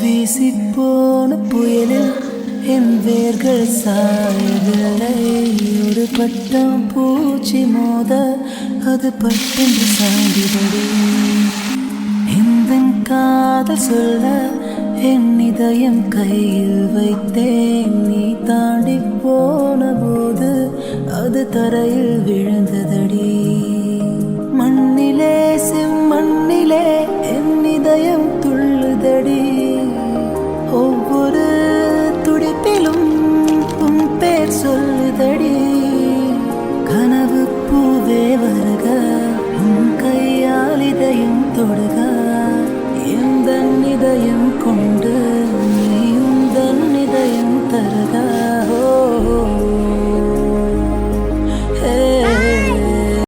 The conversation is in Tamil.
வீசி போன புயலில் என் வேர்கள் சாயவில்லை. ஒரு பட்டம் பூச்சி மோத அது பட்டென்று சாய்ந்தபடி. இந்த காதல் சொல்ல என் இதயம் கையில் வைத்தேன். நீ தாண்டி போன போது அது தரையில் விழுந்ததடி. மண்ணிலே செம்மண்ணிலே என் இதயம் துள்ளுதடி. ஒவ்வொரு துடிப்பிலும் உன் பேர் சொல்லுதடி. கனவு பூவே வருக, உன் கையால் இதயம் தொடுக. எந்த இதயம் கொண்டு